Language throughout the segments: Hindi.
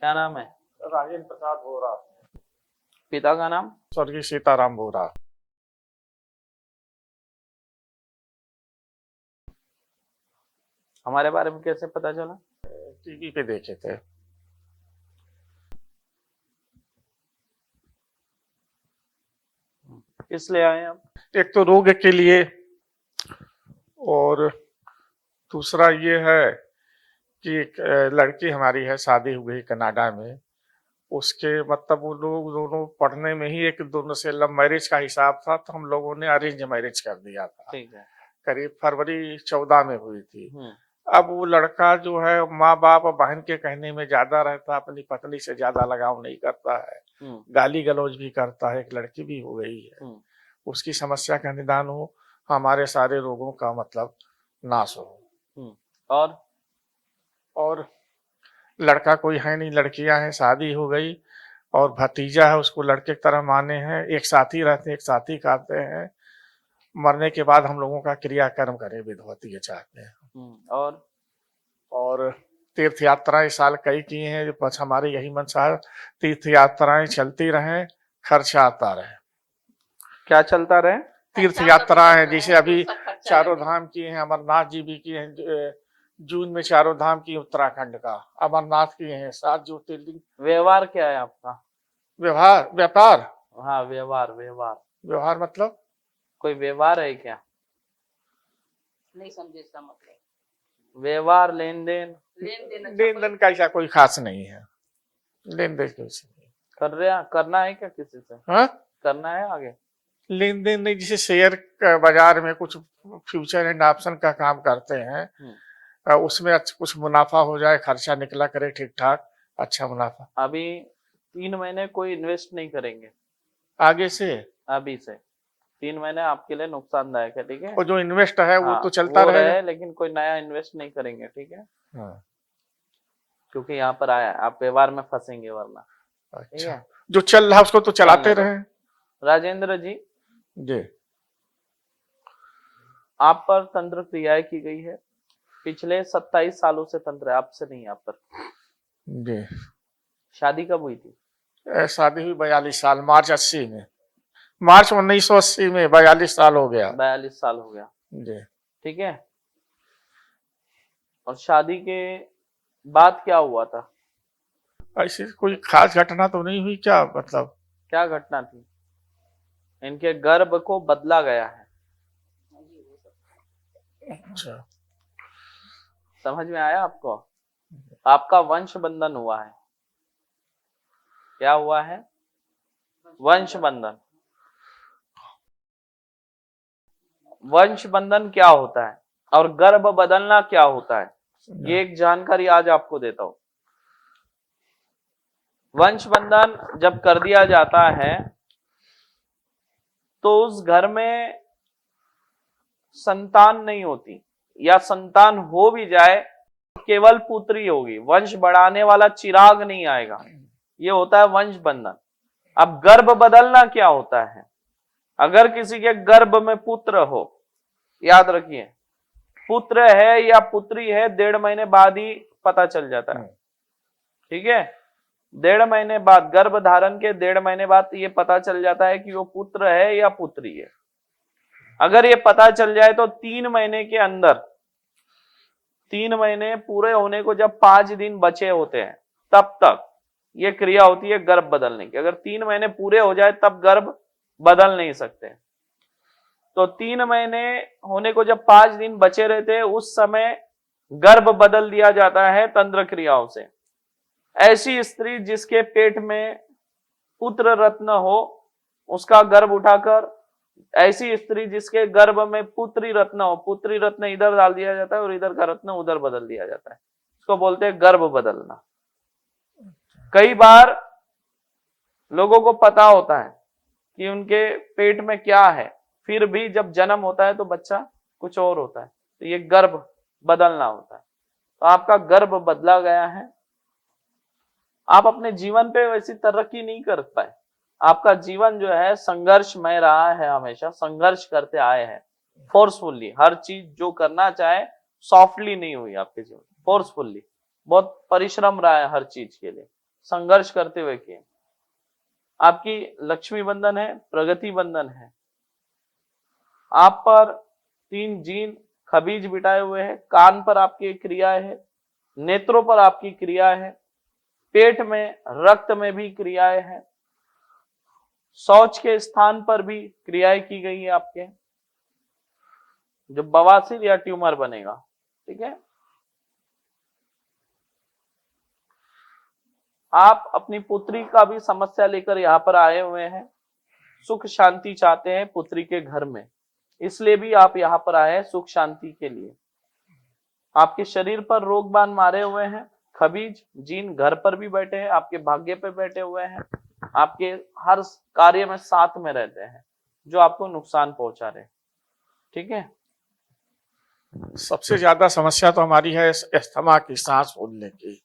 क्या नाम है? राजेंद्र प्रसाद बोरा। पिता का नाम? स्वर्गीय सीताराम बोरा। हमारे बारे में कैसे पता चला? टीवी पे देखे थे। किस लिए आए आप? एक तो रोग के लिए, और दूसरा ये है कि एक लड़की हमारी है, शादी हुई कनाडा में। उसके मतलब वो लोग दोनों पढ़ने में ही एक दोनों से लव मैरिज का हिसाब था, तो हम लोगों ने अरेंज मैरिज कर दिया था। ठीक है। करीब फरवरी 14 में हुई थी। हम्म। अब वो लड़का जो है माँ बाप और बहन के कहने में ज्यादा रहता, अपनी पत्नी से ज्यादा लगाव नहीं करता है। गाली गलौज भी करता है। एक लड़की भी हो गई है। उसकी समस्या का निदान हो, हमारे सारे रोगों का मतलब नाश हो। और लड़का कोई है नहीं, लड़कियां हैं, शादी हो गई, और भतीजा है, उसको लड़के की तरह माने हैं। एक साथ ही रहते हैं, एक साथ ही खाते हैं। मरने के बाद हम लोगों का क्रियाकर्म करें विधवती, ये चाहते हैं। और तीर्थ यात्राएं साल कई किए हैं, बस हमारे यही मंशा है, तीर्थ यात्राएं चलती रहें, खर्चा आता रहे। क्या चलता रहे? तीर्थ यात्रा है, जैसे अभी चारों धाम की हैं, अमरनाथ जी भी की हैं। जून में चारों धाम की, उत्तराखंड का अमरनाथ की हैं, 7 ज्योतिर्लिंग। व्यवहार क्या है आपका? व्यवहार, व्यापार। हाँ, व्यवहार। व्यवहार व्यवहार मतलब कोई व्यवहार है क्या? नहीं समझे इसका मतलब। व्यवहार, लेन देन। लेन देन का ऐसा कोई खास नहीं है। लेन देन कैसे करना है क्या किसी से? हाँ, करना है आगे? लेन देन नहीं, जैसे शेयर बाजार में कुछ फ्यूचर एंड ऑप्शन का काम करते हैं। उसमें कुछ मुनाफा हो जाए, खर्चा निकला करे ठीक ठाक, अच्छा मुनाफा। अभी 3 महीने कोई इन्वेस्ट नहीं करेंगे आगे से अभी से। 3 महीने आपके लिए नुकसानदायक है, ठीक है? और जो इन्वेस्ट है वो हाँ, तो चलता वो रहेगा। रहे, लेकिन कोई नया इन्वेस्ट नहीं करेंगे, ठीक है? हाँ। क्योंकि यहाँ पर आया, आप व्यवहार में फंसेंगे वरना। ठीक अच्छा, है, जो चल रहा है उसको तो चलाते चलने दो। रहे। राजेंद्र जी, जी। आप पर तंत्र क्रियाएं की गई है। पिछले 27 सालों से तंत्र है, आपसे नहीं, आप पर। जी। शादी कब हुई थी? शादी हुई 42 साल, मार्च 80 में। मार्च 1980 में 42 साल हो गया। 42 साल हो गया, जी। ठीक है। और शादी के बाद क्या हुआ था? ऐसी कोई खास घटना तो नहीं हुई, क्या मतलब? क्या घटना थी? इनके गर्भ को बदला गया है। अच्छा। समझ में आया आपको? आपका वंश बंधन हुआ है। क्या हुआ है? वंश बंधन। वंश बंधन क्या होता है और गर्भ बदलना क्या होता है, ये एक जानकारी आज आपको देता हूं। वंश बंधन जब कर दिया जाता है तो उस घर में संतान नहीं होती, या संतान हो भी जाए केवल पुत्री होगी, वंश बढ़ाने वाला चिराग नहीं आएगा। ये होता है वंश बंधन। अब गर्भ बदलना क्या होता है? अगर किसी के गर्भ में पुत्र हो, याद रखिए, पुत्र है या पुत्री है 1.5 महीने बाद ही पता चल जाता है, ठीक है? 1.5 महीने बाद, गर्भ धारण के 1.5 महीने बाद ये पता चल जाता है कि वो पुत्र है या पुत्री है। अगर ये पता चल जाए तो 3 महीने के अंदर, 3 महीने पूरे होने को जब 5 दिन बचे होते हैं, तब तक ये क्रिया होती है गर्भ बदलने की। अगर 3 महीने पूरे हो जाए तब गर्भ बदल नहीं सकते। तो 3 महीने होने को जब 5 दिन बचे रहते हैं, उस समय गर्भ बदल दिया जाता है तंत्र क्रियाओं से। ऐसी स्त्री जिसके पेट में पुत्र रत्न हो, उसका गर्भ उठाकर, ऐसी स्त्री जिसके गर्भ में पुत्री रत्न हो, पुत्री रत्न इधर डाल दिया जाता है और इधर का रत्न उधर बदल दिया जाता है, इसको बोलते हैं गर्भ बदलना। कई बार लोगों को पता होता है कि उनके पेट में क्या है, फिर भी जब जन्म होता है तो बच्चा कुछ और होता है, तो ये गर्भ बदलना होता है। तो आपका गर्भ बदला गया है। आप अपने जीवन पे वैसी तरक्की नहीं कर पाए। आपका जीवन जो है संघर्षमय रहा है, हमेशा संघर्ष करते आए हैं, फोर्सफुल्ली। हर चीज जो करना चाहे सॉफ्टली नहीं हुई आपके जीवन, फोर्सफुल्ली, बहुत परिश्रम रहा है हर चीज के लिए। संघर्ष करते हुए किए। आपकी लक्ष्मी बंधन है, प्रगति बंधन है। आप पर 3 जीन खबीज बिठाए हुए हैं, कान पर आपकी क्रिया है, नेत्रों पर आपकी क्रिया है, पेट में रक्त में भी क्रियाएं हैं, शौच के स्थान पर भी क्रियाएं की गई है आपके, जो बवासीर या ट्यूमर बनेगा। ठीक है, आप अपनी पुत्री का भी समस्या लेकर यहाँ पर आए हुए हैं, सुख शांति चाहते हैं पुत्री के घर में, इसलिए भी आप यहाँ पर आए हैं सुख शांति के लिए। आपके शरीर पर रोग बाण मारे हुए हैं, खबीज जीन घर पर भी बैठे हैं, आपके भाग्य पे बैठे हुए हैं, आपके हर कार्य में साथ में रहते हैं, जो आपको नुकसान पहुंचा रहे। ठीक है, सबसे ज्यादा समस्या तो हमारी है अस्थमा की, सांस फूलने की।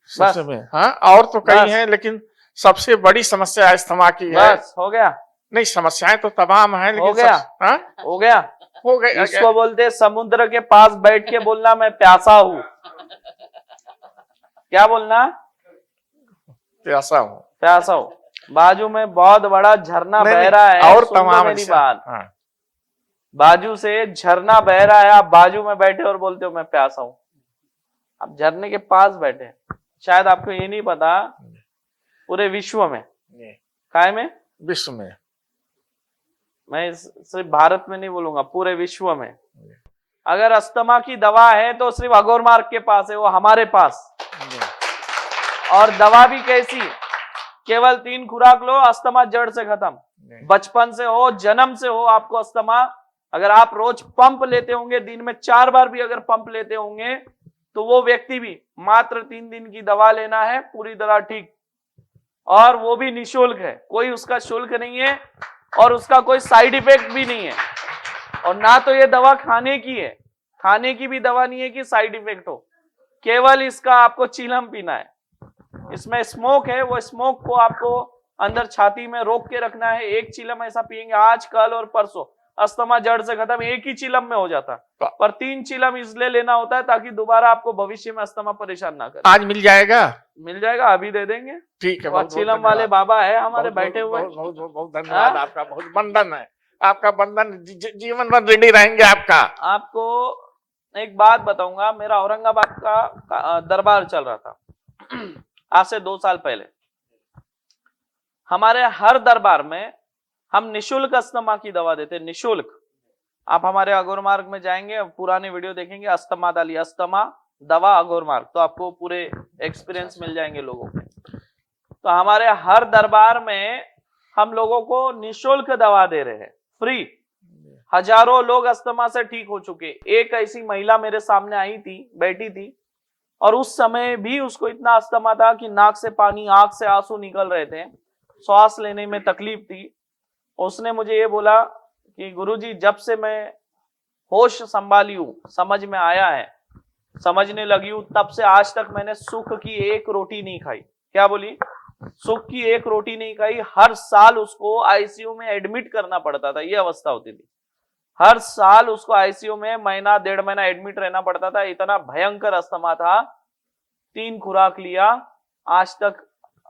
सबसे में हाँ, और तो कई हैं, लेकिन सबसे बड़ी समस्या अस्थमा की है। बस हो गया? नहीं, समस्याएं तो तमाम हैं, लेकिन हो गया? हाँ? हो गया? हो गया। इसको बोलते समुद्र के पास बैठ के बोलना मैं प्यासा हूँ। क्या बोलना? प्यासा हूँ। प्यासा हूँ। बाजू में बहुत बड़ा झरना बह रहा है, और सुन लो तमाम मेरी बात। हाँ। बाजू से झरना बह रहा है, आप बाजू में बैठे और बोलते हो मैं प्यासा हूँ। आप झरने के पास बैठे, शायद आपको ये नहीं पता, पूरे विश्व में, काय में, विश्व में, मैं सिर्फ भारत में नहीं बोलूंगा, पूरे विश्व में अगर अस्थमा की दवा है तो सिर्फ अगोरमार्ग के पास है, वो हमारे पास। और दवा भी कैसी? केवल 3 खुराक लो, अस्थमा जड़ से खत्म। बचपन से हो, जन्म से हो आपको अस्थमा, अगर आप रोज पंप लेते होंगे, दिन में 4 बार भी अगर पंप लेते होंगे, तो वो व्यक्ति भी मात्र 3 दिन की दवा लेना है, पूरी तरह ठीक। और वो भी निःशुल्क है, कोई उसका शुल्क नहीं है और उसका कोई साइड इफेक्ट भी नहीं है। और ना तो ये दवा खाने की है, खाने की भी दवा नहीं है कि साइड इफेक्ट हो, केवल इसका आपको चीलम पीना है। इसमें स्मोक है, वो स्मोक को आपको अंदर छाती में रोक के रखना है। 1 चीलम ऐसा पिएंगे आज, कल और परसों, अस्थमा जड़ से खत्म, 1 ही चीलम में हो जाता। पर 3 चीलम इसलिए लेना होता है ताकि दोबारा आपको भविष्य में अस्थमा परेशान ना करे। आज मिल जाएगा? मिल जाएगा, अभी दे देंगे। ठीक है, चीलम वाले बाबा है हमारे बैठे हुए। बहुत धन्यवाद आपका, बहुत बंधन है आपका, बंधन जीवन भर रेडी रहेंगे आपका। आपको एक बात बताऊंगा, मेरा औरंगाबाद का दरबार चल रहा था आज से 2 साल पहले। हमारे हर दरबार में हम निशुल्क अस्थमा की दवा देते, निशुल्क। आप हमारे अगोरमार्ग में जाएंगे, पुराने वीडियो देखेंगे, अस्थमा डालिए, अस्थमा दवा अगोरमार्ग, तो आपको पूरे एक्सपीरियंस मिल जाएंगे लोगों के। तो हमारे हर दरबार में हम लोगों को निशुल्क दवा दे रहे हैं, फ्री। हजारों लोग अस्थमा से ठीक हो चुके। एक ऐसी महिला मेरे सामने आई थी, बैठी थी, और उस समय भी उसको इतना अस्थमा था कि नाक से पानी, आंख से आंसू निकल रहे थे, श्वास लेने में तकलीफ थी। उसने मुझे ये बोला कि गुरुजी, जब से मैं होश संभाली हूं, समझ में आया है, समझने लगी हूं, तब से आज तक मैंने सुख की 1 रोटी नहीं खाई। क्या बोली? सुख की 1 रोटी नहीं खाई। हर साल उसको आईसीयू में एडमिट करना पड़ता था, ये अवस्था होती थी। हर साल उसको आईसीयू में महीना 1.5 महीना एडमिट रहना पड़ता था, इतना भयंकर अस्थमा था। 3 खुराक लिया, आज तक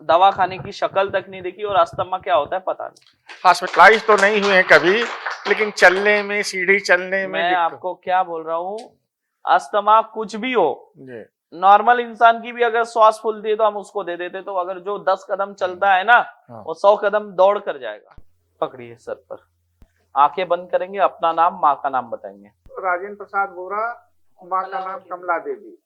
दवा खाने की शक्ल तक नहीं देखी, और अस्थमा क्या होता है पता नहीं। हॉस्पिटलाइज तो नहीं हुए कभी, लेकिन चलने में, सीढ़ी चलने में मैं आपको क्या बोल रहा हूँ, अस्थमा कुछ भी हो, नॉर्मल इंसान की भी अगर श्वास फूलती है तो हम उसको दे देते, तो अगर जो 10 कदम चलता है ना, वो 100 कदम दौड़ कर जाएगा। पकड़िए सर पर, आंखें बंद करेंगे, अपना नाम, माँ का नाम बताएंगे। राजेंद्र प्रसाद बोरा, माँ का नाम कमला देवी।